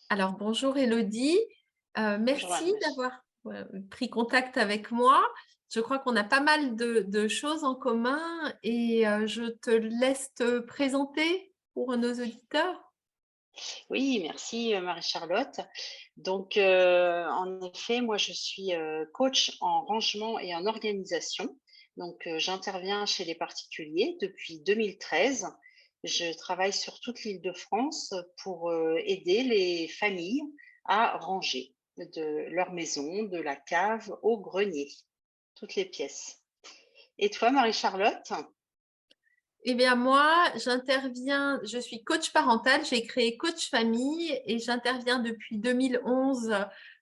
Alors bonjour Elodie. Bonjour Merci Anne-Marie. d'avoir pris contact avec moi. Je crois qu'on a pas mal de choses en commun et je te laisse te présenter pour nos auditeurs. Oui, merci Marie-Charlotte. Donc, en effet, moi, je suis coach en rangement et en organisation. Donc, j'interviens chez les particuliers depuis 2013. Je travaille sur toute l'Île-de-France pour aider les familles à ranger de leur maison, de la cave au grenier, toutes les pièces. Et toi, Marie-Charlotte? Eh bien moi, j'interviens, je suis coach parental, j'ai créé Coach Famille et j'interviens depuis 2011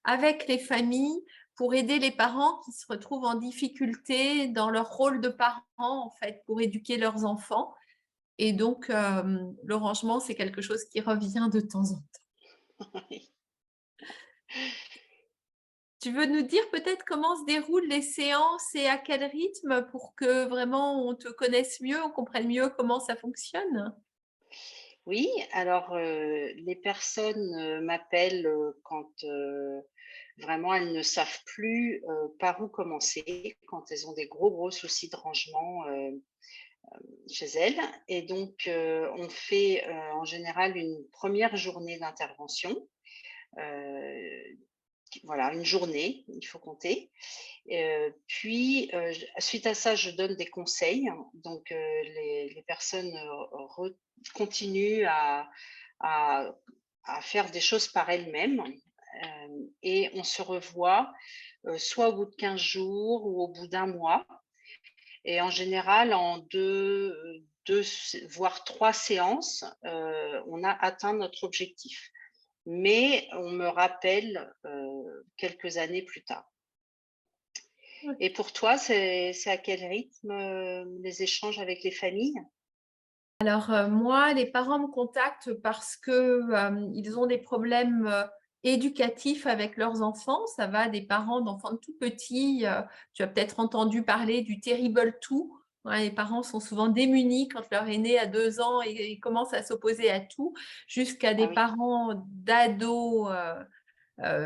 avec les familles pour aider les parents qui se retrouvent en difficulté dans leur rôle de parents, en fait, pour éduquer leurs enfants. Et donc, le rangement, c'est quelque chose qui revient de temps en temps. Tu veux nous dire peut-être comment se déroulent les séances et à quel rythme pour que vraiment on te connaisse mieux, on comprenne mieux comment ça fonctionne? Oui, alors, les personnes, m'appellent, quand, vraiment elles ne savent plus, par où commencer, quand elles ont des gros soucis de rangement, chez elles et donc, on fait, en général une première journée d'intervention, heu, voilà, une journée, il faut compter. Puis, suite à ça, je donne des conseils. Donc, les personnes continuent à, à faire des choses par elles-mêmes. Et on se revoit soit au bout de 15 jours ou au bout d'un mois. Et en général, en voire trois séances, on a atteint notre objectif. Mais on me rappelle quelques années plus tard. Et pour toi, c'est à quel rythme, les échanges avec les familles? Alors, moi, les parents me contactent parce que, ils ont des problèmes, éducatifs avec leurs enfants. Ça va des parents d'enfants tout petits, tu as peut-être entendu parler du terrible two. Ouais, les parents sont souvent démunis quand leur aîné a 2 ans et commence à s'opposer à tout, jusqu'à Ah des oui, parents d'ados,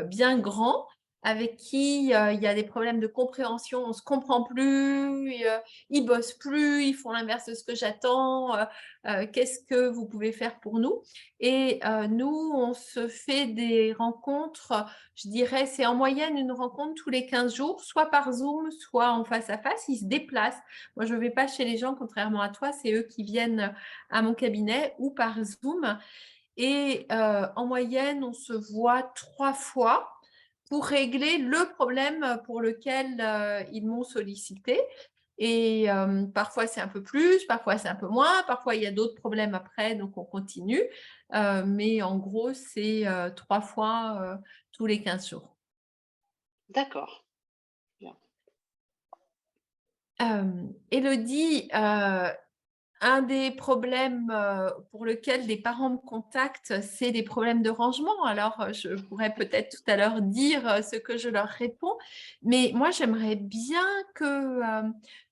bien grands, avec qui il y a des problèmes de compréhension, on ne se comprend plus, ils bossent plus, ils font l'inverse de ce que j'attends, qu'est-ce que vous pouvez faire pour nous? Et nous, on se fait des rencontres, je dirais, c'est en moyenne une rencontre tous les 15 jours, soit par Zoom, soit en face à face. Ils se déplacent. Moi, je ne vais pas chez les gens, contrairement à toi, c'est eux qui viennent à mon cabinet ou par Zoom. Et en moyenne, on se voit 3 fois pour régler le problème pour lequel, ils m'ont sollicité et parfois c'est un peu plus, parfois c'est un peu moins, parfois il y a d'autres problèmes après, donc on continue. Mais en gros, c'est, 3 fois, tous les 15 jours. d'accord, bien. Élodie, un des problèmes, pour lequel les parents me contactent, c'est des problèmes de rangement. Alors, je pourrais peut-être tout à l'heure dire, ce que je leur réponds, mais moi j'aimerais bien que,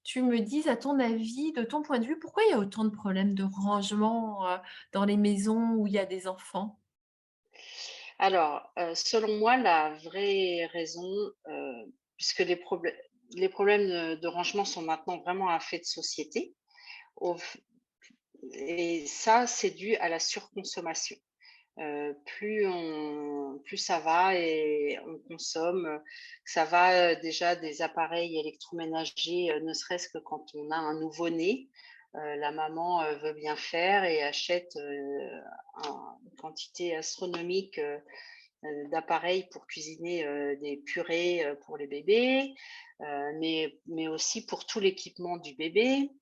tu me dises à ton avis, de ton point de vue, pourquoi il y a autant de problèmes de rangement, dans les maisons où il y a des enfants? Alors, selon moi, la vraie raison, puisque les problèmes de rangement sont maintenant vraiment un fait de société, au f et ça, c'est dû à la surconsommation. Plus ça va et on consomme, ça va, déjà des appareils électroménagers, ne serait-ce que quand on a un nouveau-né, la maman, veut bien faire et achète, une quantité astronomique, d'appareils pour cuisiner, des purées, pour les bébés, mais aussi pour tout l'équipement du bébé.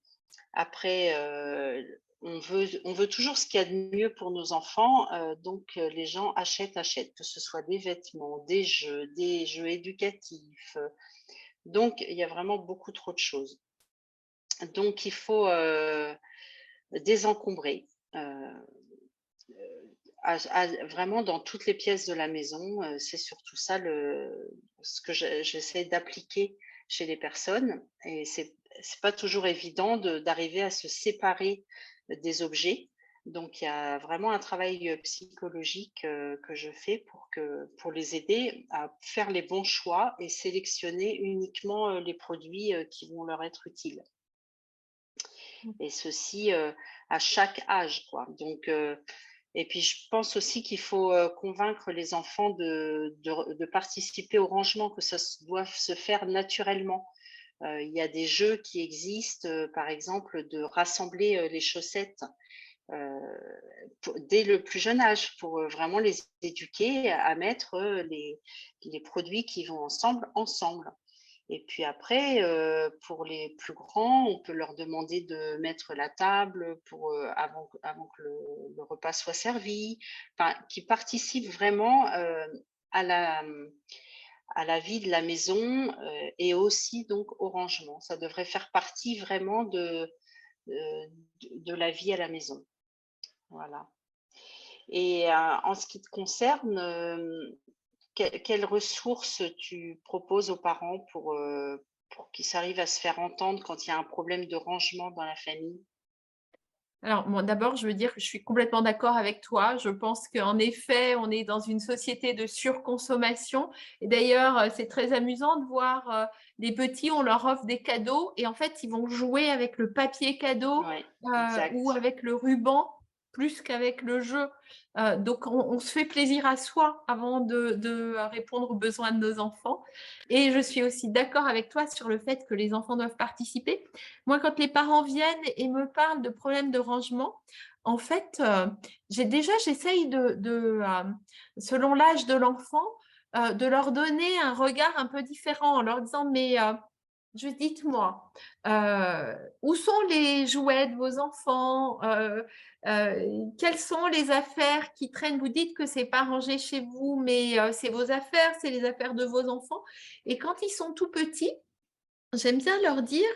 Après, on veut toujours ce qu'il y a de mieux pour nos enfants, donc les gens achètent, que ce soit des vêtements, des jeux éducatifs, donc il y a vraiment beaucoup trop de choses. Donc il faut, désencombrer, vraiment dans toutes les pièces de la maison, c'est surtout ça ce que j'essaie d'appliquer chez les personnes et c'est pas toujours évident d'arriver à se séparer des objets. Donc il y a vraiment un travail, psychologique, que je fais pour les aider à faire les bons choix et sélectionner uniquement, les produits, qui vont leur être utiles. Et ceci, à chaque âge, quoi. Donc et puis je pense aussi qu'il faut, convaincre les enfants de participer au rangement, que ça doit se faire naturellement. Il y a des jeux qui existent, par exemple de rassembler, les chaussettes, heu, dès le plus jeune âge pour, vraiment les éduquer à mettre, les produits qui vont ensemble, ensemble. Et puis après, pour les plus grands, on peut leur demander de mettre la table pour, avant que le repas soit servi, enfin, qui participent vraiment, à la, à la vie de la maison, et aussi donc au rangement. Ça devrait faire partie vraiment de la vie à la maison. Voilà. Et en ce qui te concerne, quelles ressources tu proposes aux parents pour qu'ils arrivent à se faire entendre quand il y a un problème de rangement dans la famille? Alors, bon, d'abord, je veux dire que je suis complètement d'accord avec toi. Je pense qu'en effet, on est dans une société de surconsommation et d'ailleurs, c'est très amusant de voir, les petits, on leur offre des cadeaux et en fait, ils vont jouer avec le papier cadeau, Ouais, ou exact. avec le ruban plus qu'avec le jeu. Donc on se fait plaisir à soi avant de répondre aux besoins de nos enfants et je suis aussi d'accord avec toi sur le fait que les enfants doivent participer. Moi, quand les parents viennent et me parlent de problèmes de rangement, en fait, j'essaye selon l'âge de l'enfant, de leur donner un regard un peu différent en leur disant: «Mais, dites-moi, où sont les jouets de vos enfants? Quelles sont les affaires qui traînent? Vous dites que c'est pas rangé chez vous, mais, c'est vos affaires, c'est les affaires de vos enfants» et quand ils sont tout petits, j'aime bien leur dire,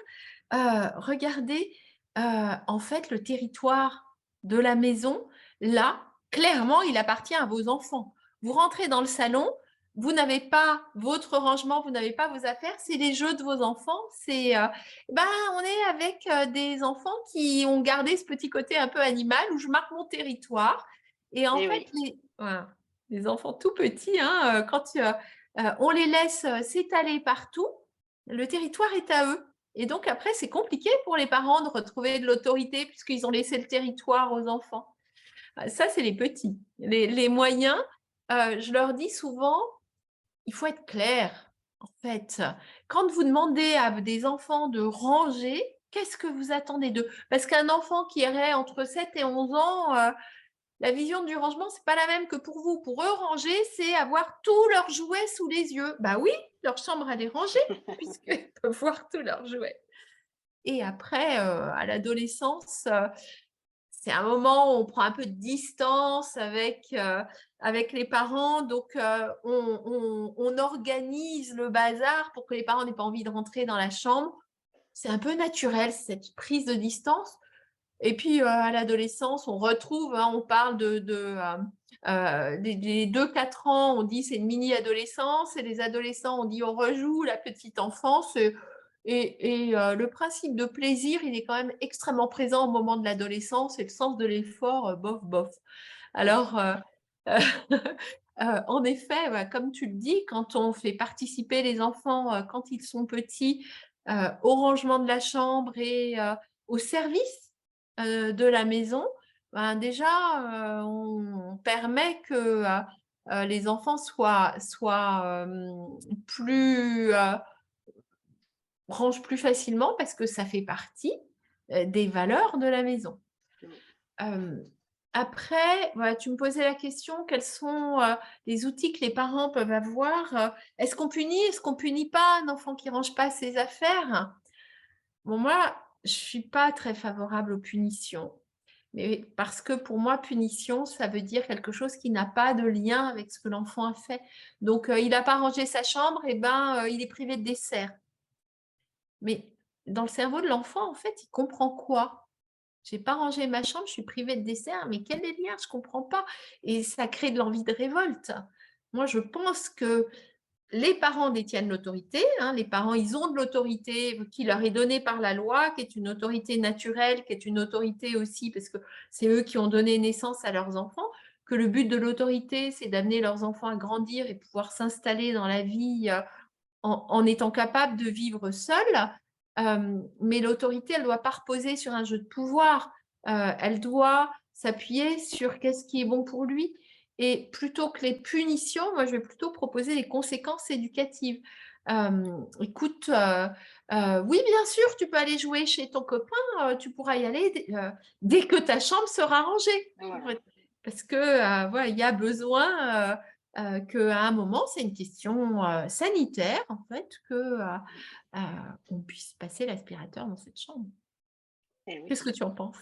«Regardez, en fait, le territoire de la maison, là, clairement, il appartient à vos enfants. Vous rentrez dans le salon, vous n'avez pas votre rangement, vous n'avez pas vos affaires, c'est les jeux de vos enfants. Ben, on est avec, des enfants qui ont gardé ce petit côté un peu animal où je marque mon territoire» et en Eh fait, oui, les enfants tout petits, hein, quand, on les laisse, s'étaler partout, le territoire est à eux et donc après, c'est compliqué pour les parents de retrouver de l'autorité puisqu'ils ont laissé le territoire aux enfants. Ça, c'est les petits. Les moyens, je leur dis souvent: «Il faut être clair, en fait. Quand vous demandez à des enfants de ranger, qu'est-ce que vous attendez d'eux?» parce qu'un enfant qui aurait entre 7 et 11 ans, la vision du rangement, c'est pas la même que pour vous. Pour eux, ranger, c'est avoir tous leurs jouets sous les yeux. Bah oui, leur chambre, elle est rangée puisqu'ils peuvent voir tous leurs jouets. Et après, à l'adolescence, c'est un moment où on prend un peu de distance avec les parents. Donc, on organise le bazar pour que les parents n'aient pas envie de rentrer dans la chambre. C'est un peu naturel, cette prise de distance. Et puis, à l'adolescence, on retrouve, hein, on parle des 2-4 ans, on dit c'est une mini adolescence et les adolescents, on dit on rejoue la petite enfance le principe de plaisir, il est quand même extrêmement présent au moment de l'adolescence et le sens de l'effort, bof bof. Alors, en effet, ouais, comme tu le dis, quand on fait participer les enfants, quand ils sont petits, au rangement de la chambre et au service, de la maison, ben, déjà, on permet que, les enfants plus, rangent plus facilement parce que ça fait partie, des valeurs de la maison. mmh, Hem, Après, voilà, tu me posais la question, quels sont, les outils que les parents peuvent avoir? Est-ce qu'on punit? Est-ce qu'on punit pas un enfant qui range pas ses affaires? Bon, moi, je suis pas très favorable aux punitions, mais parce que pour moi, punition, ça veut dire quelque chose qui n'a pas de lien avec ce que l'enfant a fait. Donc, il a pas rangé sa chambre et ben, il est privé de dessert. Mais dans le cerveau de l'enfant, en fait, il comprend quoi? J'ai pas rangé ma chambre, je suis privée de dessert, mais quel délire? Je comprends pas et ça crée de l'envie de révolte. Moi, je pense que les parents détiennent l'autorité, hein, les parents, ils ont de l'autorité qui leur est donnée par la loi, qui est une autorité naturelle, qui est une autorité aussi parce que c'est eux qui ont donné naissance à leurs enfants, que le but de l'autorité, c'est d'amener leurs enfants à grandir et pouvoir s'installer dans la vie, en étant capable de vivre seuls. Mais l'autorité, elle ne doit pas reposer sur un jeu de pouvoir. Elle doit s'appuyer sur qu'est-ce qui est bon pour lui. Et plutôt que les punitions, moi, je vais plutôt proposer des conséquences éducatives. Écoute, oui, bien sûr, tu peux aller jouer chez ton copain, tu pourras y aller dès que ta chambre sera rangée. Voilà. Parce que voilà, il y a besoin qu'à un moment, c'est une question sanitaire, en fait, on puisse passer l'aspirateur dans cette chambre. Eh oui. Qu'est-ce que tu en penses?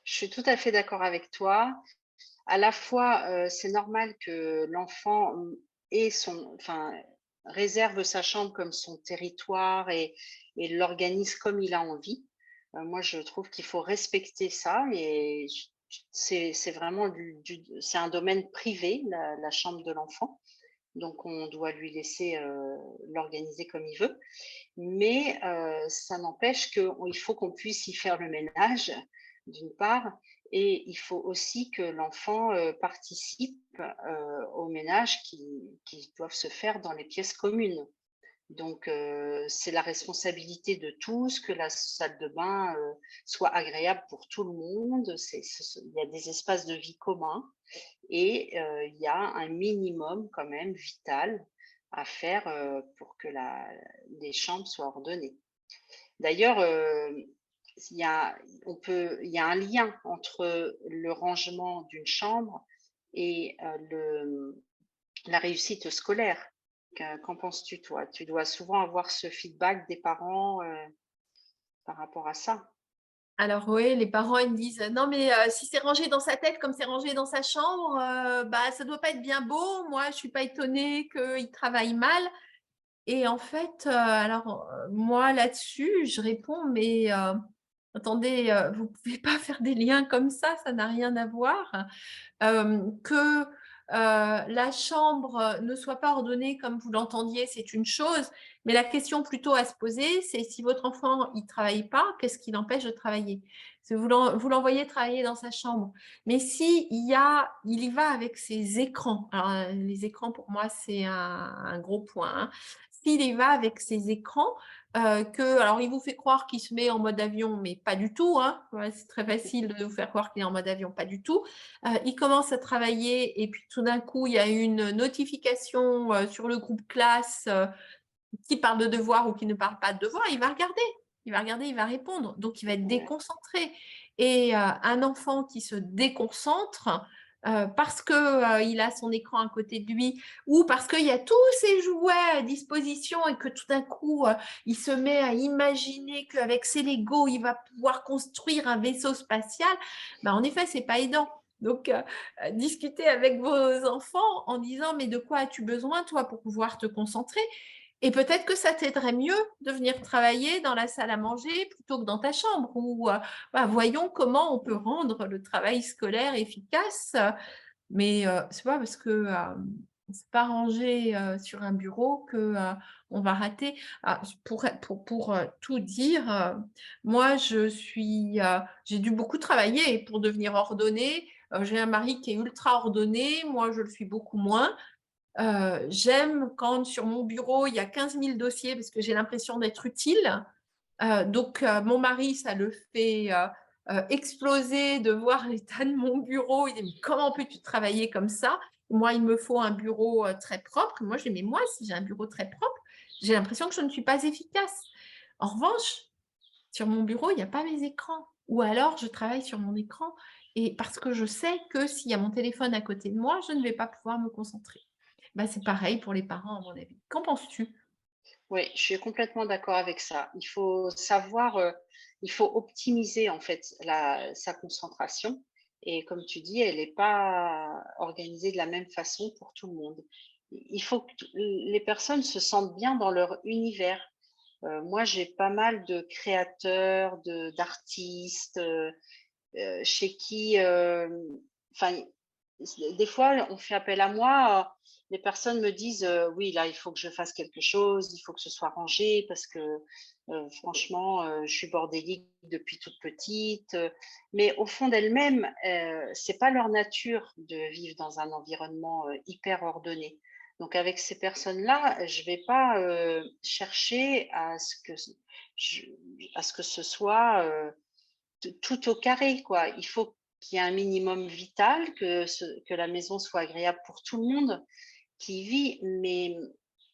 Je suis tout à fait d'accord avec toi. À la fois, c'est normal que l'enfant, ait réserve sa chambre comme son territoire et l'organise comme il a envie. Moi, je trouve qu'il faut respecter ça et c'est vraiment c'est un domaine privé, la chambre de l'enfant, donc on doit lui laisser, l'organiser comme il veut. Mais ça n'empêche qu'il faut qu'on puisse y faire le ménage, d'une part, et il faut aussi que l'enfant, participe, aux ménages qui doivent se faire dans les pièces communes. Donc c'est la responsabilité de tous que la salle de bain, soit agréable pour tout le monde. Il y a des espaces de vie communs et il y a un minimum quand même vital à faire, pour que les chambres soient ordonnées. D'ailleurs, il y a il y a un lien entre le rangement d'une chambre et la réussite scolaire. Qu'en penses-tu, toi? Tu dois souvent avoir ce feedback des parents, par rapport à ça? Alors oui, les parents, ils me disent: «Non mais si c'est rangé dans sa tête comme c'est rangé dans sa chambre, bah, ça doit pas être bien beau. Moi, je suis pas étonnée qu'il travaille mal». Et en fait, alors, moi là-dessus, je réponds: «Mais attendez, vous pouvez pas faire des liens comme ça n'a rien à voir». Que la chambre ne soit pas ordonnée comme vous l'entendiez, c'est une chose, mais la question plutôt à se poser, c'est si votre enfant, il travaille pas, qu'est-ce qui l'empêche de travailler? Si vous l'envoyez travailler dans sa chambre, mais si il y va avec ses écrans, alors, les écrans pour moi, c'est un gros point, hein. S'il y va avec ses écrans, alors il vous fait croire qu'il se met en mode avion, mais pas du tout, hein. Ouais, c'est très facile de vous faire croire qu'il est en mode avion, pas du tout. Il commence à travailler et puis tout d'un coup, il y a une notification, sur le groupe classe, qui parle de devoir ou qui ne parle pas de devoir, il va regarder. Il va regarder, il va répondre, donc il va être Ouais. déconcentré et un enfant qui se déconcentre, parce que, il a son écran à côté de lui ou parce qu'il y a tous ses jouets à disposition et que tout d'un coup, il se met à imaginer qu'avec ses Legos, il va pouvoir construire un vaisseau spatial, bah, en effet, c'est pas aidant. Donc, discuter avec vos enfants en disant: «Mais de quoi as-tu besoin toi pour pouvoir te concentrer?» Et peut-être que ça t'aiderait mieux de venir travailler dans la salle à manger plutôt que dans ta chambre ou, bah, voyons comment on peut rendre le travail scolaire efficace, mais, c'est pas parce que, c'est pas rangé, sur un bureau que, on va rater. Ah, tout dire, moi j'ai dû beaucoup travailler pour devenir ordonnée. J'ai un mari qui est ultra ordonné, moi je le suis beaucoup moins. J'aime quand sur mon bureau, il y a 15 000 dossiers parce que j'ai l'impression d'être utile. Donc mon mari, ça le fait, exploser de voir l'état de mon bureau. Il dit: «Mais comment peux-tu travailler comme ça?» Moi, il me faut un bureau, très propre. Moi, je dis: «Mais moi, si j'ai un bureau très propre, j'ai l'impression que je ne suis pas efficace». En revanche, sur mon bureau, il y a pas mes écrans ou alors je travaille sur mon écran et parce que je sais que s'il y a mon téléphone à côté de moi, je ne vais pas pouvoir me concentrer. Bah, c'est pareil pour les parents, à mon avis. Qu'en penses-tu? Oui, je suis complètement d'accord avec ça. Il faut savoir, il faut optimiser en fait sa concentration et comme tu dis, elle n'est pas organisée de la même façon pour tout le monde. Il faut que les personnes se sentent bien dans leur univers. Moi, j'ai pas mal de créateurs, d'artistes, chez qui, enfin des fois, on fait appel à moi, les personnes me disent, «Oui, là, il faut que je fasse quelque chose, il faut que ce soit rangé parce que, franchement, je suis bordélique depuis toute petite», mais au fond d'elles-mêmes, c'est pas leur nature de vivre dans un environnement, hyper ordonné. Donc avec ces personnes-là, je vais pas, chercher je à ce que ce soit, tout au carré, quoi. Il faut qu'il y ait un minimum vital, que la maison soit agréable pour tout le monde qui y vit, mais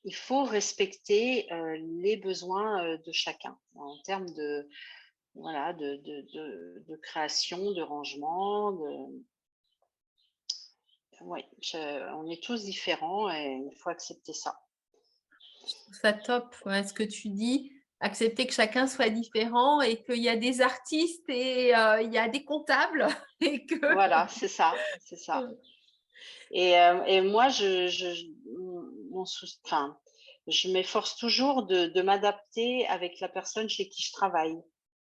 il faut respecter, les besoins, de chacun en termes de voilà, de création, de rangement, ouais, on est tous différents et il faut accepter ça. Je trouve ça top, ouais, ce que tu dis. Accepter que chacun soit différent et qu'il y a des artistes et il y a des comptables et que Voilà, c'est ça, c'est ça. Et moi, enfin, je m'efforce toujours de m'adapter avec la personne chez qui je travaille.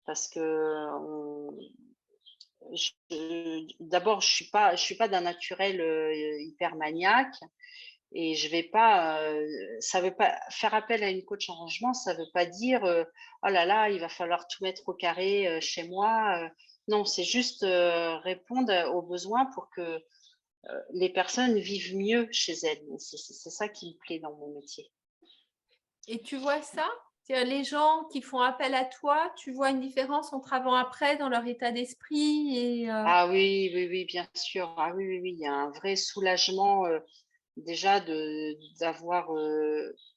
Parce que d'abord, je suis pas d'un naturel hyper maniaque et je vais pas. Ça veut pas faire appel à une coach en rangement, ça veut pas dire oh là là, il va falloir tout mettre au carré chez moi. Non, c'est juste répondre aux besoins pour que les personnes vivent mieux chez elles. C'est ça qui me plaît dans mon métier. et tu vois ça? C'est-à-dire les gens qui font appel à toi, tu vois une différence entre avant-après dans leur état d'esprit et Ah oui, oui, oui, bien sûr. Ah oui, oui, oui, il y a un vrai soulagement, déjà d'avoir,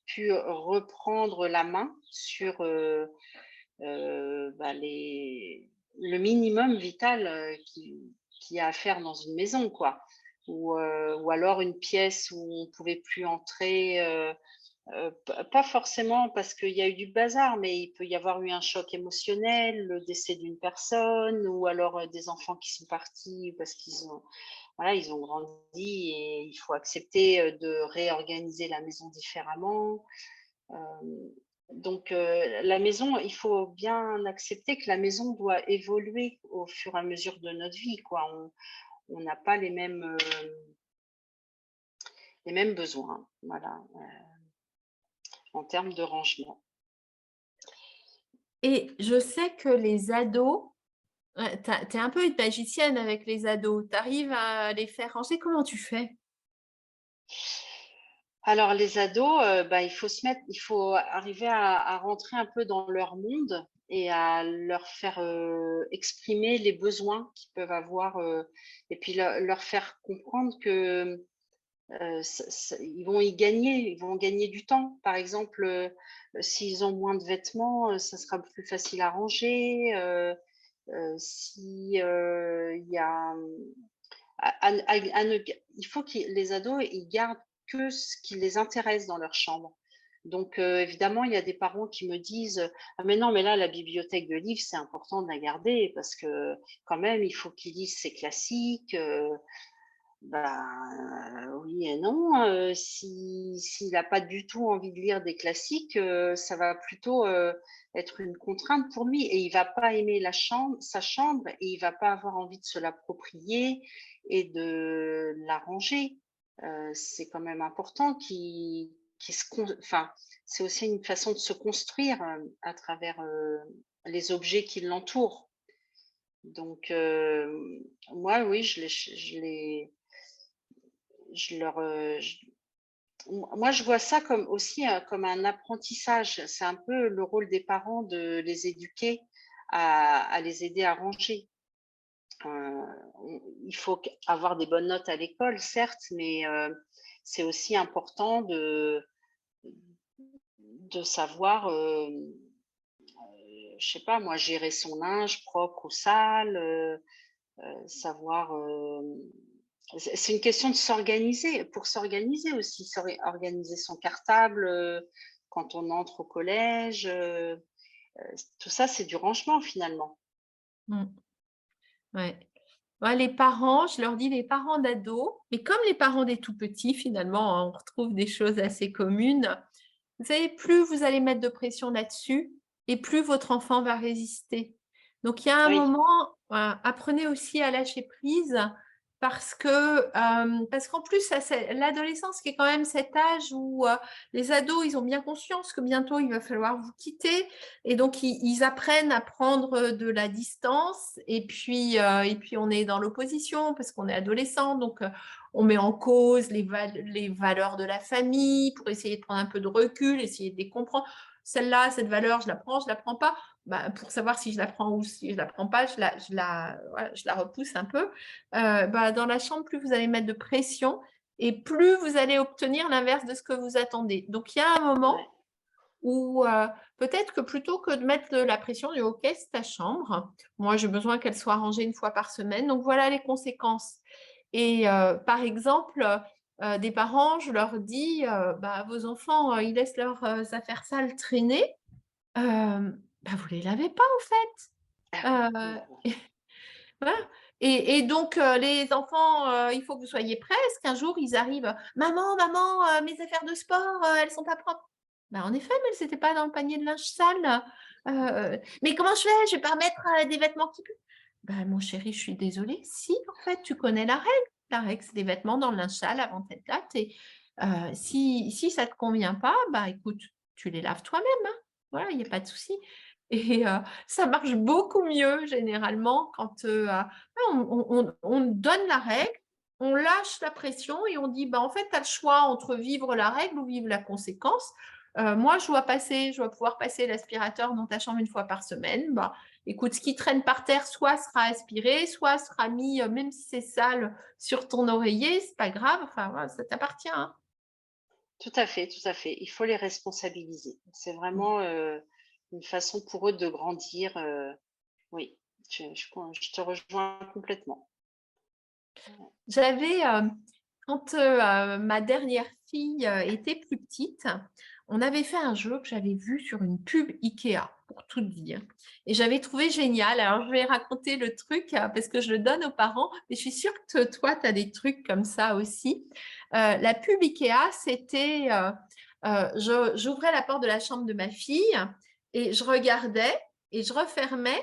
pu reprendre la main sur, bah, le minimum vital, qu'il y a à faire dans une maison, quoi. Ou alors une pièce où on pouvait plus entrer, pas forcément parce qu'il y a eu du bazar, mais il peut y avoir eu un choc émotionnel, le décès d'une personne ou alors, des enfants qui sont partis parce qu'ils ont voilà, ils ont grandi et il faut accepter, de réorganiser la maison différemment. Hem, donc la maison, il faut bien accepter que la maison doit évoluer au fur et à mesure de notre vie, quoi. On n'a pas les mêmes besoins, voilà, en termes de rangement. et je sais que les ados, ouais, tu es un peu une magicienne avec les ados. Tu arrives à les faire ranger, comment tu fais? Alors les ados, bah, il faut arriver à rentrer un peu dans leur monde et à leur faire, exprimer les besoins qu'ils peuvent avoir, et puis leur faire comprendre que, ils vont gagner du temps. Par exemple, s'ils ont moins de vêtements, ça sera plus facile à ranger, si, il y a, à ne il faut que les ados, ils gardent que ce qui les intéresse dans leur chambre. Donc évidemment, il y a des parents qui me disent: «Ah mais non, mais là, la bibliothèque de livres, c'est important de la garder parce que quand même, il faut qu'ils lisent ces classiques», bah, oui et non, s'il a pas du tout envie de lire des classiques, ça va plutôt, être une contrainte pour lui et il va pas aimer sa chambre et il va pas avoir envie de se l'approprier et de la ranger. C'est quand même important qu'il se con enfin, c'est aussi une façon de se construire, à travers, les objets qui l'entourent. Donc moi oui, je leur, moi, je vois ça comme aussi, comme un apprentissage. C'est un peu le rôle des parents de les éduquer à les aider à ranger. Il faut avoir des bonnes notes à l'école, certes, mais c'est aussi important de savoir, je sais pas moi, gérer son linge propre ou sale, savoir, c'est une question de s'organiser, pour s'organiser aussi, organiser son cartable, quand on entre au collège, tout ça, c'est du rangement finalement. Mmh, ouais. Ouais, les parents, je leur dis les parents d'ados, mais comme les parents des tout petits finalement, hein, on retrouve des choses assez communes. Vous savez, plus vous allez mettre de pression là-dessus et plus votre enfant va résister. Donc il y a un Oui, moment, voilà, apprenez aussi à lâcher prise Parce qu'en plus, l'adolescence qui est quand même cet âge où les ados, ils ont bien conscience que bientôt, il va falloir vous quitter. Et donc, ils apprennent à prendre de la distance. Et puis on est dans l'opposition parce qu'on est adolescent. Donc, on met en cause les valeurs de la famille pour essayer de prendre un peu de recul, essayer de les comprendre. Celle-là, cette valeur, je la prends pas. Bah, pour savoir si je la prends ou si je la prends pas, voilà, je la repousse un peu. Bah, dans la chambre, plus vous allez mettre de pression et plus vous allez obtenir l'inverse de ce que vous attendez. Donc, il y a un Ouais. moment où peut-être que plutôt que de mettre de la pression, du OK, c'est ta chambre. Moi, j'ai besoin qu'elle soit rangée une fois par semaine. Donc, voilà les conséquences. Et par exemple, des parents, je leur dis, bah, vos enfants, ils laissent leurs affaires sales traîner. Bah, vous les lavez pas, au Ah fait. oui, ouais, ouais. Voilà. Et donc, les enfants, il faut que vous soyez prêts, parce qu'un jour, ils arrivent: «Maman, maman, mes affaires de sport, elles sont pas propres». Bah, en effet, mais elles étaient pas dans le panier de linge sale. «Mais comment je fais? Je vais pas remettre, des vêtements qui puent». Bah, mon chéri, je suis désolée. Si, en fait, tu connais la règle. La règle, c'est des vêtements dans le linge sale avant telle date et si ça te convient pas, bah, écoute, tu les laves toi-même, hein. Voilà, il y a pas de souci et ça marche beaucoup mieux généralement quand, on donne la règle, on lâche la pression et on dit: «Bah, en fait, tu as le choix entre vivre la règle ou vivre la conséquence. Moi, je dois pouvoir passer l'aspirateur dans ta chambre une fois par semaine. Bah, écoute, ce qui traîne par terre, soit sera aspiré, soit sera mis, même si c'est sale, sur ton oreiller, c'est pas grave, enfin voilà, ça t'appartient, hein». Tout à fait, tout à fait. Il faut les responsabiliser. C'est Mmh. vraiment, une façon pour eux de grandir, oui, je te rejoins complètement. J'avais, quand, ma dernière fille, était plus petite, on avait fait un jeu que j'avais vu sur une pub IKEA, pour tout te dire et j'avais trouvé génial. Alors je vais raconter le truc, parce que je le donne aux parents, mais je suis sûre que toi, tu as des trucs comme ça aussi. La pub IKEA, c'était, j'ouvrais la porte de la chambre de ma fille et je regardais et je refermais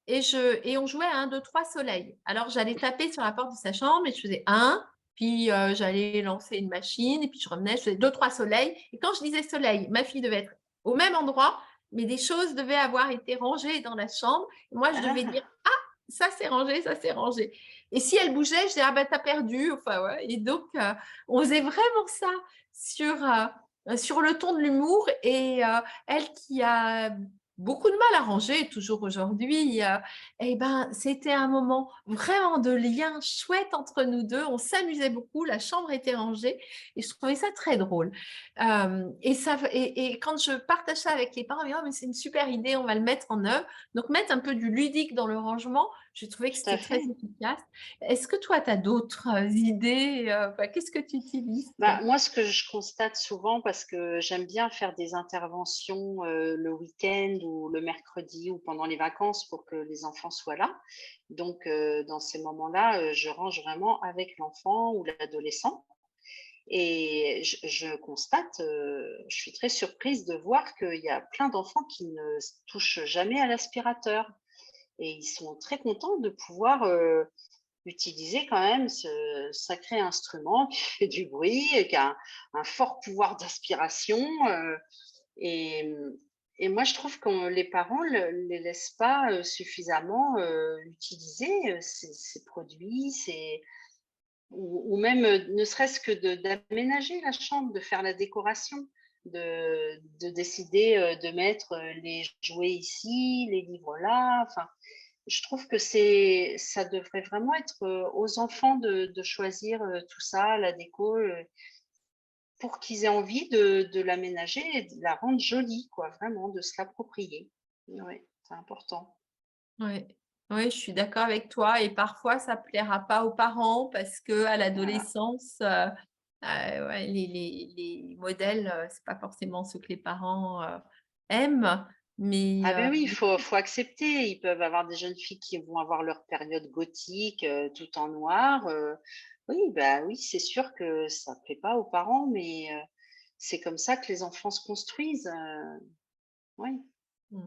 et on jouait à 1, 2, 3 soleil. Alors, j'allais taper sur la porte de sa chambre et je faisais 1, puis j'allais lancer une machine et puis je revenais, je faisais 2, 3 soleils. Et quand je disais soleil, ma fille devait être au même endroit, mais des choses devaient avoir été rangées dans la chambre. Et moi, je devais dire, Ah! ça c'est rangé, ça c'est rangé. Et si elle bougeait, je disais, ah ben t'as perdu. Enfin, ouais. Et donc, on faisait vraiment ça sur le ton de l'humour. Et elle qui a beaucoup de mal à ranger, toujours aujourd'hui, eh ben, c'était un moment vraiment de lien chouette entre nous deux. On s'amusait beaucoup, la chambre était rangée et je trouvais ça très drôle. Et quand je partage ça avec les parents, ils disent, oh, mais c'est une super idée, on va le mettre en œuvre. Donc, mettre un peu du ludique dans le rangement, j'ai trouvé que Tout à c'était très fait. efficace. Est-ce que toi, tu as d'autres idées enfin, qu'est-ce que tu utilises, Bah, toi? moi, ce que je constate souvent, parce que j'aime bien faire des interventions, le week-end ou le mercredi ou pendant les vacances pour que les enfants soient là. Donc, dans ces moments-là, je range vraiment avec l'enfant ou l'adolescent et je constate, je suis très surprise de voir qu'il y a plein d'enfants qui ne touchent jamais à l'aspirateur et ils sont très contents de pouvoir, utiliser quand même ce sacré instrument qui fait du bruit et qui a un fort pouvoir d'aspiration, et et moi je trouve que les parents les laissent pas, suffisamment, utiliser, ces produits, ou même, ne serait-ce que d'aménager la chambre, de faire la décoration, de décider, de mettre, les jouets ici, les livres là, enfin je trouve que ça devrait vraiment être, aux enfants de choisir, tout ça, la déco, pour qu'ils aient envie de l'aménager et de la rendre jolie quoi, vraiment, de se l'approprier. Oui, c'est important. Ouais. Oui, je suis d'accord avec toi et parfois ça plaira pas aux parents parce qu'à Voilà. l'adolescence, ouais, les modèles, c'est pas forcément ce que les parents, aiment, mais Ah ben oui, il faut accepter. Ils peuvent avoir des jeunes filles qui vont avoir leur période gothique, tout en noir, oui, bah, oui, c'est sûr que ça plaît pas aux parents, mais c'est comme ça que les enfants se construisent, oui. mmh,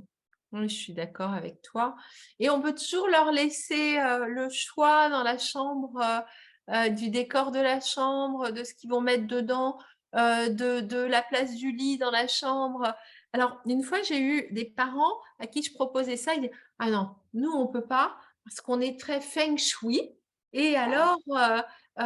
oui, je suis d'accord avec toi et on peut toujours leur laisser, le choix dans la chambre, du décor de la chambre, de ce qu'ils vont mettre dedans, de la place du lit dans la chambre. Alors, une fois, j'ai eu des parents à qui je proposais ça. Ils disaient: «Ah non, nous, on peut pas parce qu'on est très feng shui et Ah, alors,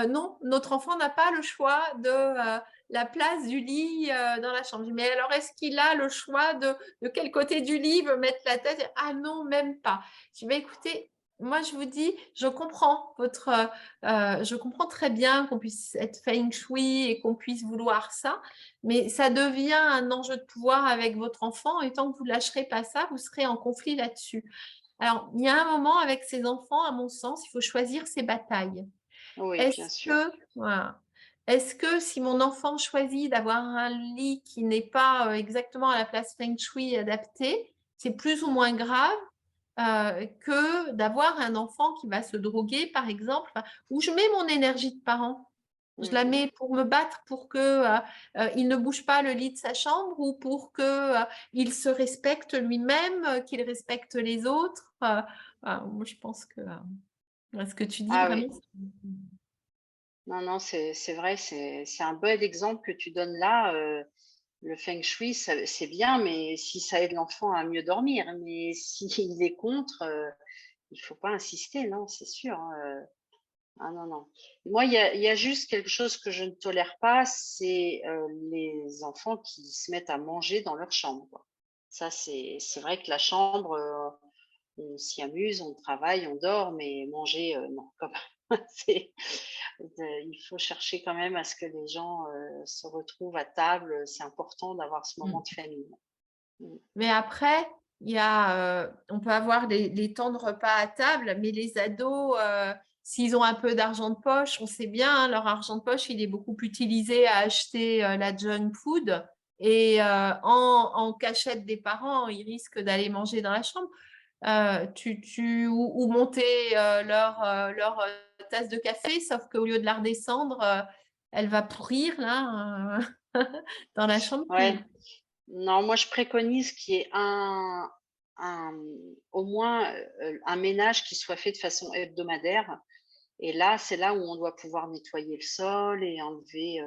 non, notre enfant n'a pas le choix de, la place du lit, dans la chambre». Je dis: «Mais alors, est-ce qu'il a le choix de quel côté du lit il veut mettre la tête?» «Ah non, même pas». Je dis: «Bah, écoutez, moi, je vous dis, je comprends très bien qu'on puisse être feng shui et qu'on puisse vouloir ça, mais ça devient un enjeu de pouvoir avec votre enfant et tant que vous ne lâcherez pas ça, vous serez en conflit là-dessus». Alors, il y a un moment avec ses enfants, à mon sens, il faut choisir ses batailles. oui, bien Est-ce sûr. que voilà, est-ce que si mon enfant choisit d'avoir un lit qui n'est pas, exactement à la place feng shui adaptée, c'est plus ou moins grave, que d'avoir un enfant qui va se droguer, par exemple, enfin, où je mets mon énergie de parent? Je la Mhm. mets pour me battre pour que, il ne bouge pas le lit de sa chambre ou pour que, il se respecte lui-même, qu'il respecte les autres? Voilà, moi je pense que, ce que tu dis Ah oui. vraiment, Non, non, c'est vrai, c'est un bel exemple que tu donnes là. Le feng shui, c'est bien, mais si ça aide l'enfant à mieux dormir. Mais s'il est contre, il faut pas insister, non, c'est sûr, hein, ah non, non. Moi, il y a juste quelque chose que je ne tolère pas, c'est les enfants qui se mettent à manger dans leur chambre, quoi. Ça, c'est vrai que la chambre, on s'y amuse, on travaille, on dort, mais manger, non. C'est, il faut chercher quand même à ce que les gens se retrouvent à table. C'est important d'avoir ce moment mmh. de famille. Mm. Mais après, il y a, on peut avoir les temps de repas à table, mais les ados, s'ils ont un peu d'argent de poche, on sait bien, hein, leur argent de poche, il est beaucoup utilisé à acheter, la junk food et en cachette des parents, ils risquent d'aller manger dans la chambre. Ou monter, leur tasse de café, sauf qu'au lieu de la redescendre, elle va pourrir là, dans la chambre. Ouais. Non, moi je préconise qu'il y ait un au moins, un ménage qui soit fait de façon hebdomadaire et là, c'est là où on doit pouvoir nettoyer le sol et enlever,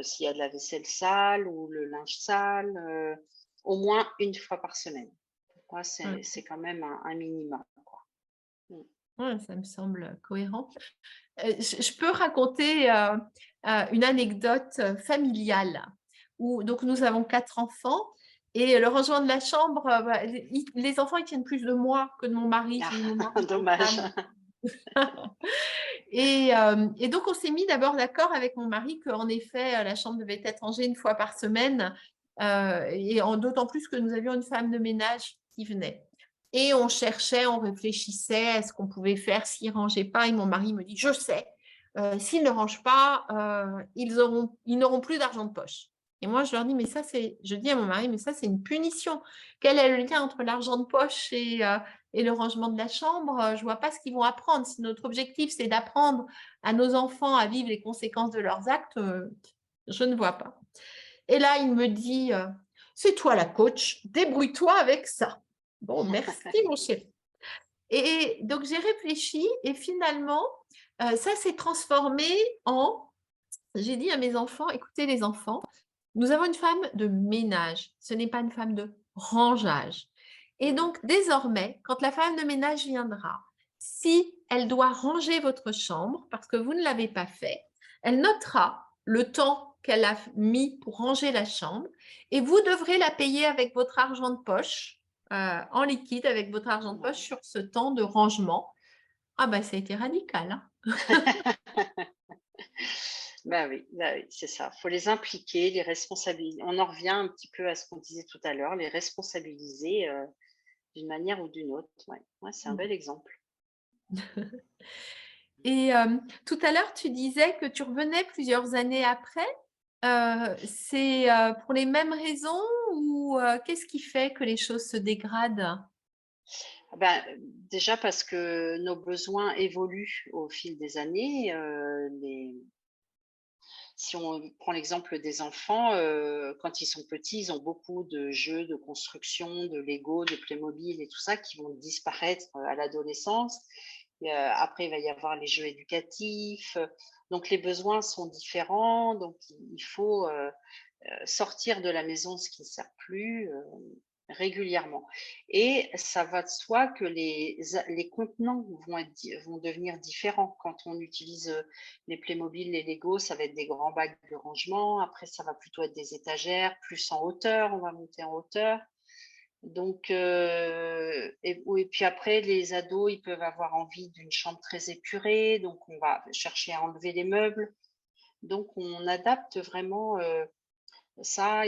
s'il y a de la vaisselle sale ou le linge sale, au moins une fois par semaine. Pour moi, c'est quand même un minimum, quoi. Mmh. Ouais, ça me semble cohérent. Je peux raconter, une anecdote, familiale où donc nous avons 4 enfants et le rangement de la chambre, bah, les enfants, ils tiennent plus de moi que de mon mari. J'ai eu mon Ah, mari comme dommage. femme et donc on s'est mis d'abord d'accord avec mon mari qu'en effet, la chambre devait être rangée une fois par semaine, et en d'autant plus que nous avions une femme de ménage qui venait et on cherchait, on réfléchissait à ce qu'on pouvait faire s'ils ne rangeaient pas et mon mari me dit: «Je sais, s'ils ne rangent pas, ils n'auront plus d'argent de poche». Et moi je leur dis: «Mais ça c'est», je dis à mon mari: «Mais ça c'est une punition. Quel est le lien entre l'argent de poche et le rangement de la chambre, je vois pas ce qu'ils vont apprendre. Si notre objectif, c'est d'apprendre à nos enfants à vivre les conséquences de leurs actes, je ne vois pas». Et là, il me dit, «C'est toi la coach, débrouille-toi avec ça». Bon, merci mon chéri. Et donc j'ai réfléchi et finalement, ça s'est transformé en j'ai dit à mes enfants: «Écoutez les enfants, nous avons une femme de ménage, ce n'est pas une femme de rangeage et Mmh. donc désormais, quand la femme de ménage viendra, si elle doit ranger votre chambre parce que vous ne l'avez pas fait, elle notera le temps qu'elle a mis pour ranger la chambre et vous devrez la payer avec votre argent de poche, en liquide avec votre argent de poche Ouais. sur ce temps de rangement». Ah bah, ça a été radical, hein. Bah oui, c'est ça. Faut les impliquer, les responsabiliser. On en revient un petit peu à ce qu'on disait tout à l'heure, les responsabiliser, d'une manière ou d'une autre. Ouais, ouais, c'est un Mmh. bel exemple. Et tout à l'heure, tu disais que tu revenais plusieurs années après. C'est, pour les mêmes raisons ou qu'est-ce qui fait que les choses se dégradent? Ah ben, déjà parce que nos besoins évoluent au fil des années, si on prend l'exemple des enfants, quand ils sont petits, ils ont beaucoup de jeux de construction, de Lego, de Playmobil et tout ça qui vont disparaître, à l'adolescence Après, il va y avoir les jeux éducatifs. Donc, les besoins sont différents. Donc, il faut sortir de la maison ce qui ne sert plus régulièrement. Et ça va de soi que les contenants vont devenir différents. Quand on utilise les Playmobil, les Lego, ça va être des grands bacs de rangement. Après, ça va plutôt être des étagères, plus en hauteur. On va monter en hauteur. Donc, et puis après, les ados, ils peuvent avoir envie d'une chambre très épurée, donc on va chercher à enlever les meubles. Donc, on adapte vraiment ça.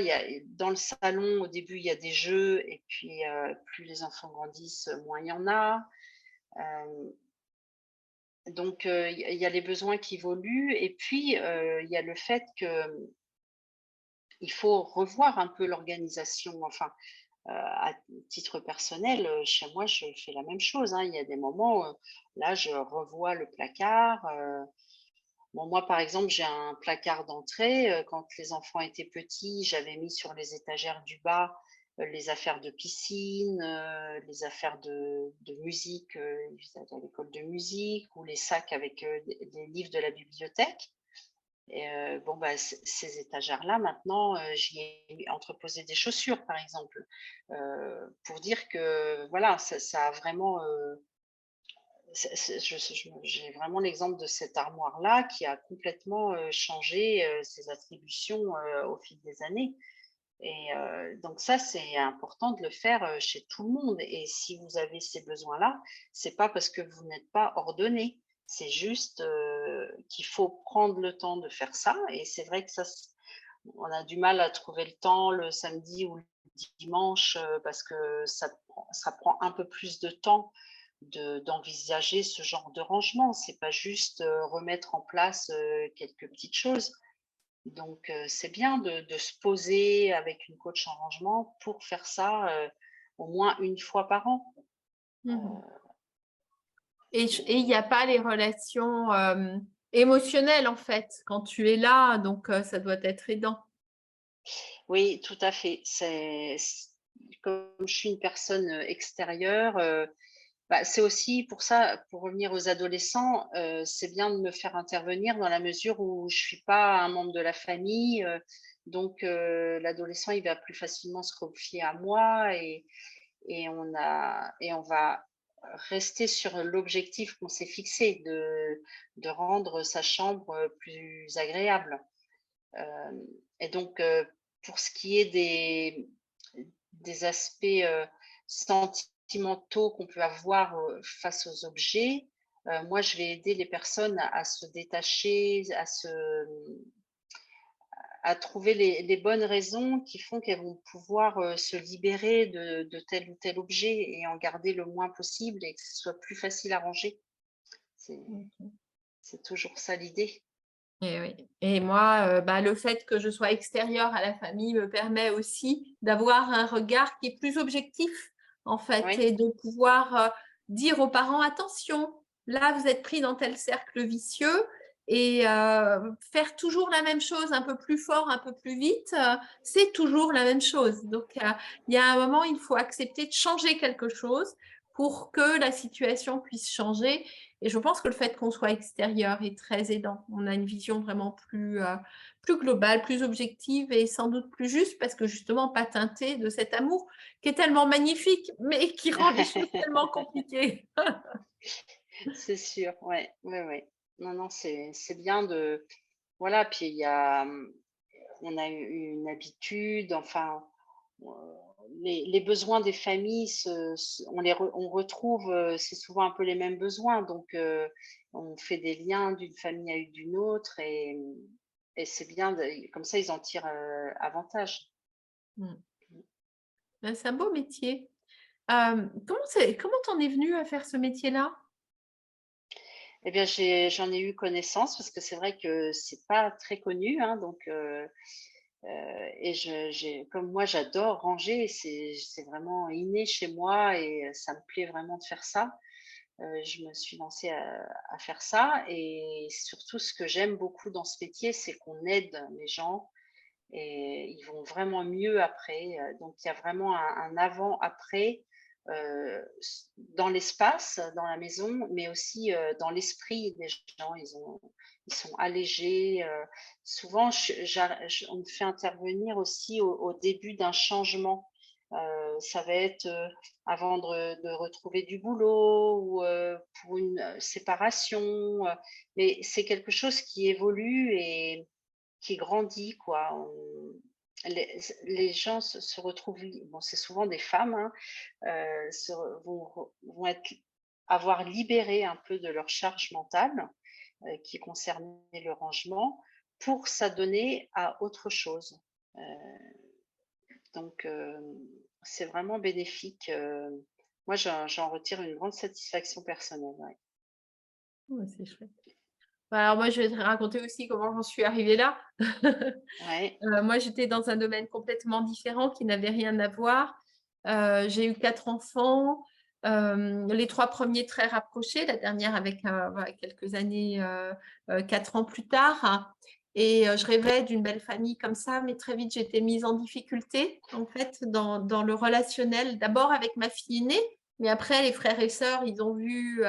Dans le salon, au début, il y a des jeux, et puis plus les enfants grandissent, moins il y en a. Euh, donc, il y a les besoins qui évoluent, et puis il y a le fait que il faut revoir un peu l'organisation. Enfin, à titre personnel, chez moi, je fais la même chose, hein. Il y a des moments, là, je revois le placard. Bon, moi, par exemple, j'ai un placard d'entrée. Quand les enfants étaient petits, j'avais mis sur les étagères du bas les affaires de piscine, les affaires de musique, ils allaient à l'école de musique, ou les sacs avec des livres de la bibliothèque. Et bon, bah, ces étagères-là, maintenant, j'y ai entreposé des chaussures, par exemple, pour dire que voilà, ça a vraiment, j'ai vraiment l'exemple de cette armoire-là qui a complètement changé ses attributions au fil des années. Et donc ça, c'est important de le faire chez tout le monde. Et si vous avez ces besoins-là, c'est pas parce que vous n'êtes pas ordonné. C'est juste qu'il faut prendre le temps de faire ça. Et c'est vrai que ça, on a du mal à trouver le temps le samedi ou le dimanche parce que ça prend un peu plus de temps d'envisager ce genre de rangement. C'est pas juste remettre en place quelques petites choses. Donc, c'est bien de se poser avec une coach en rangement pour faire ça au moins une fois par an. Mhm. Et il n'y a pas les relations émotionnelles, en fait, quand tu es là, donc ça doit être aidant. Oui, tout à fait. Comme je suis une personne extérieure, bah, c'est aussi pour ça, pour revenir aux adolescents, c'est bien de me faire intervenir dans la mesure où je suis pas un membre de la famille. Donc, l'adolescent, il va plus facilement se confier à moi, et on va rester sur l'objectif qu'on s'est fixé de rendre sa chambre plus agréable. Et donc, pour ce qui est des aspects sentimentaux qu'on peut avoir face aux objets, moi, je vais aider les personnes à se détacher, à trouver les bonnes raisons qui font qu'elles vont pouvoir se libérer de tel ou tel objet et en garder le moins possible et que ce soit plus facile à ranger. C'est, Ok. c'est toujours ça l'idée. Et oui. Et moi, bah, le fait que je sois extérieure à la famille me permet aussi d'avoir un regard qui est plus objectif, en fait, Oui, et de pouvoir dire aux parents, attention, là, vous êtes pris dans tel cercle vicieux, et faire toujours la même chose, un peu plus fort, un peu plus vite, c'est toujours la même chose. Donc, il y a un moment, il faut accepter de changer quelque chose pour que la situation puisse changer. Et je pense que le fait qu'on soit extérieur est très aidant. On a une vision vraiment plus globale, plus objective et sans doute plus juste parce que justement pas teintée de cet amour qui est tellement magnifique, mais qui rend les choses tellement compliquées. c'est sûr. Ouais, ouais, ouais. Non, non, c'est bien de. Voilà, puis on a une habitude, enfin, euh, les besoins des familles, on retrouve, c'est souvent un peu les mêmes besoins, donc on fait des liens d'une famille à d'une autre, et c'est bien, comme ça ils en tirent avantage. Mm. Ben, c'est un beau métier. Comment t'en es venue à faire ce métier-là? Eh bien, j'en ai eu connaissance parce que c'est vrai que c'est pas très connu, hein, donc et comme moi j'adore ranger, c'est vraiment inné chez moi, et ça me plaît vraiment de faire ça. Je me suis lancée à faire ça, et surtout ce que j'aime beaucoup dans ce métier, c'est qu'on aide les gens et ils vont vraiment mieux après. Donc il y a vraiment un avant-après dans l'espace, dans la maison, mais aussi dans l'esprit des gens. Ils sont allégés. Souvent, on me fait intervenir aussi au début d'un changement. Ça va être avant de retrouver du boulot ou pour une séparation. Mais c'est quelque chose qui évolue et qui grandit, quoi. Les gens se retrouvent, bon, c'est souvent des femmes, hein, vont avoir libéré un peu de leur charge mentale qui concernait le rangement pour s'adonner à autre chose. Euh, donc, c'est vraiment bénéfique. Moi, j'en retire une grande satisfaction personnelle. Ouais. Ouais, c'est chouette. Bah, alors moi, je vais te raconter aussi comment j'en suis arrivée là. Ouais. Moi, j'étais dans un domaine complètement différent qui n'avait rien à voir. J'ai eu 4 enfants, les 3 premiers très rapprochés, la dernière avec, voilà, quelques années, 4 ans plus tard et je rêvais d'une belle famille comme ça, mais très vite, j'ai été mise en difficulté, en fait, dans le relationnel. D'abord avec ma fille aînée, mais après les frères et sœurs, ils ont vu,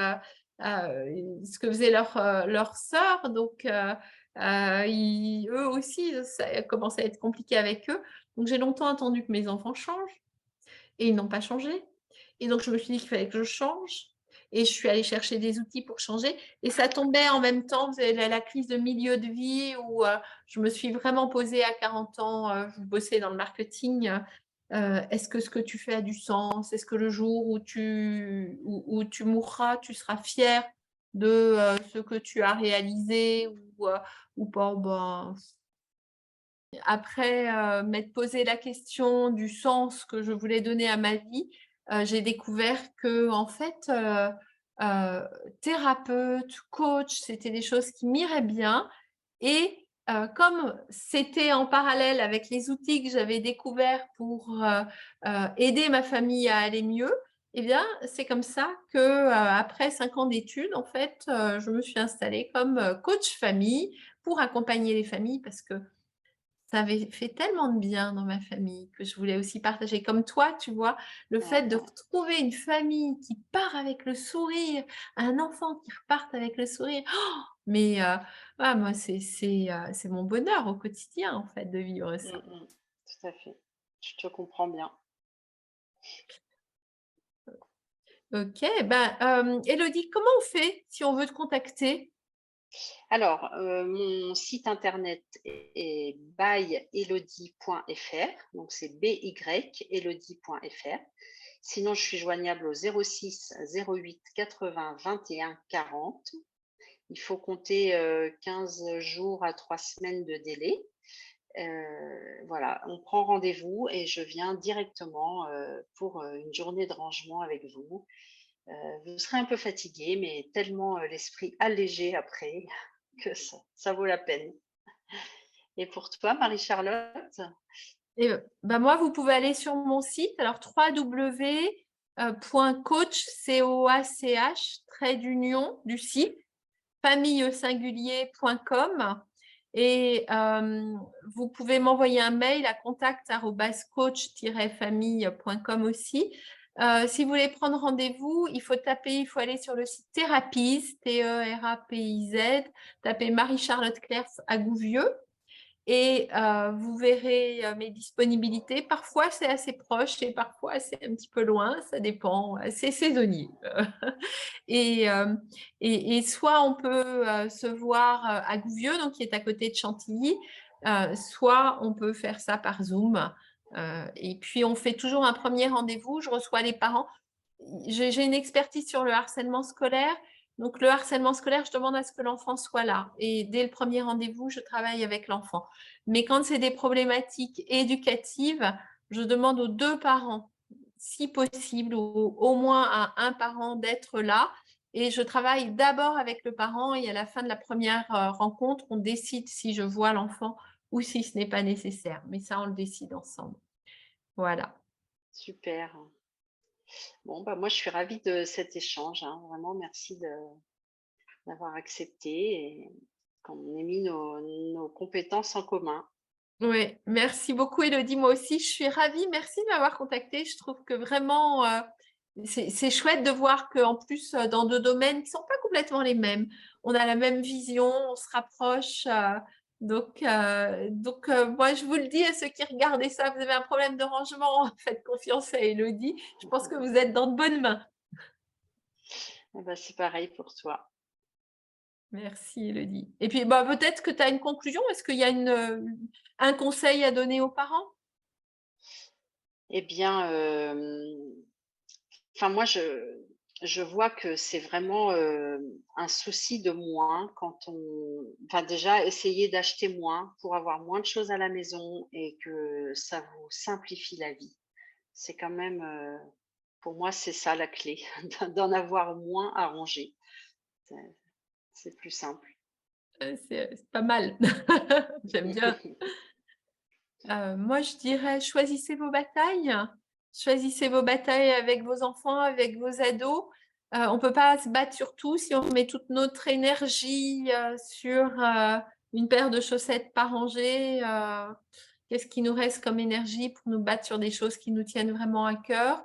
ce que faisait leur sœur, donc eux aussi, ça a commencé à être compliqué avec eux. Donc j'ai longtemps attendu que mes enfants changent et ils n'ont pas changé. Et donc je me suis dit qu'il fallait que je change et je suis allée chercher des outils pour changer. Et ça tombait en même temps, vous avez la crise de milieu de vie où je me suis vraiment posée à 40 ans, je bossais dans le marketing. Est-ce que ce que tu fais a du sens? Est-ce que le jour où tu mourras, tu seras fier de ce que tu as réalisé ou pas? Ben, après m'être posé la question du sens que je voulais donner à ma vie, j'ai découvert que en fait, thérapeute, coach, c'était des choses qui m'iraient bien et comme c'était en parallèle avec les outils que j'avais découverts pour, aider ma famille à aller mieux, eh bien, c'est comme ça que, après 5 ans d'études, en fait, je me suis installée comme, coach famille pour accompagner les familles parce que ça avait fait tellement de bien dans ma famille que je voulais aussi partager. Comme toi, tu vois, le fait Ouais, de ouais. retrouver une famille qui part avec le sourire, un enfant qui reparte avec le sourire. Oh, mais ah, moi, c'est mon bonheur au quotidien, en fait, de vivre Mm, ça. mm. Tout à fait. Je te comprends bien. OK, ben, Élodie, comment on fait si on veut te contacter? Alors, mon site internet est byelodie.fr, donc c'est elodie.fr. Sinon, je suis joignable au 06 08 80 21 40. Il faut compter 15 jours à 3 semaines de délai. Voilà, on prend rendez-vous et je viens directement pour une journée de rangement avec vous. Vous serez un peu fatigué, mais tellement l'esprit allégé après que ça vaut la peine. Et pour toi, Marie-Charlotte? Et bah, moi, vous pouvez aller sur mon site, alors www.coach, C-O-A-C-H, trait d'union du site, famille-au-singulier.com et vous pouvez m'envoyer un mail à contact@coach-famille.com aussi. Si vous voulez prendre rendez-vous, il faut aller sur le site Therapies, T-E-R-A-P-I-Z, taper Marie-Charlotte Clerc à Gouvieux et vous verrez mes disponibilités. Parfois, c'est assez proche et parfois, c'est un petit peu loin. Ça dépend. C'est saisonnier. Et, soit on peut se voir à Gouvieux, donc qui est à côté de Chantilly, soit on peut faire ça par Zoom. Et puis, on fait toujours un premier rendez-vous. Je reçois les parents. J'ai une expertise sur le harcèlement scolaire. Donc, le harcèlement scolaire, je demande à ce que l'enfant soit là. Et dès le premier rendez-vous, je travaille avec l'enfant. Mais quand c'est des problématiques éducatives, je demande aux 2 parents, si possible, ou au moins à un parent d'être là. Et je travaille d'abord avec le parent et à la fin de la première rencontre, on décide si je vois l'enfant ou si ce n'est pas nécessaire. Mais ça, on le décide ensemble. Voilà. Super. Bon, bah, moi, je suis ravie de cet échange, hein. Vraiment, merci d'avoir accepté et qu'on ait mis nos compétences en commun. Oui, merci beaucoup Élodie. Moi aussi, je suis ravie. Merci de m'avoir contactée. Je trouve que vraiment, c'est chouette de voir qu'en plus, dans 2 domaines qui ne sont pas complètement les mêmes, on a la même vision, on se rapproche, moi je vous le dis à ceux qui regardaient ça, vous avez un problème de rangement, faites confiance à Élodie. Je pense que vous êtes dans de bonnes mains. Eh ben, c'est pareil pour toi. Merci Élodie. Et puis, bah, peut-être que tu as une conclusion? Est-ce qu'il y a un conseil à donner aux parents? Eh bien, enfin moi je vois que c'est vraiment, un souci de moins quand on enfin déjà essayer d'acheter moins pour avoir moins de choses à la maison et que ça vous simplifie la vie. C'est quand même, pour moi, c'est ça la clé, d'en avoir moins à ranger. C'est c'est plus simple. C'est pas mal. J'aime bien. Moi, je dirais choisissez vos batailles. Choisissez vos batailles avec vos enfants, avec vos ados. On ne peut pas se battre sur tout si on met toute notre énergie sur une paire de chaussettes pas rangées. Qu'est-ce qui nous reste comme énergie pour nous battre sur des choses qui nous tiennent vraiment à cœur?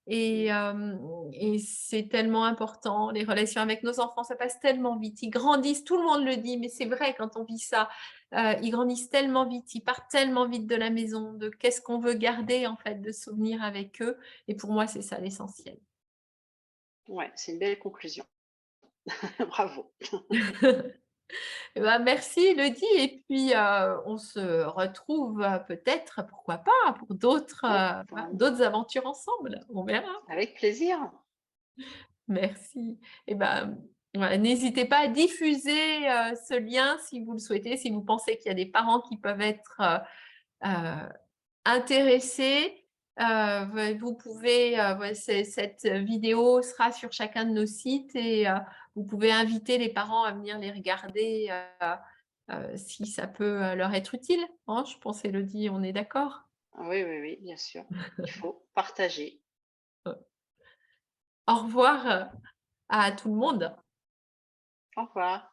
Et, Mmh. euh, et c'est tellement important. Les relations avec nos enfants, ça passe tellement vite. Ils grandissent, tout le monde le dit, mais c'est vrai quand on vit ça. Ils grandissent tellement vite, ils partent tellement vite de la maison, de qu'est-ce qu'on veut garder en fait de souvenirs avec eux. Et pour moi, c'est ça l'essentiel. Ouais, c'est une belle conclusion. Bravo. Eh ben, merci Elodie. Et puis, on se retrouve peut-être, pourquoi pas, pour Ouais, d'autres aventures ensemble. On verra. avec plaisir. Merci. Et ben, voilà, n'hésitez pas à diffuser ce lien si vous le souhaitez, si vous pensez qu'il y a des parents qui peuvent être intéressés, vous pouvez, cette vidéo sera sur chacun de nos sites et vous pouvez inviter les parents à venir les regarder si ça peut leur être utile. Hein, je pense, Élodie, on est d'accord? Oui, oui, oui, bien sûr. Il faut partager. Au revoir à tout le monde. Au revoir.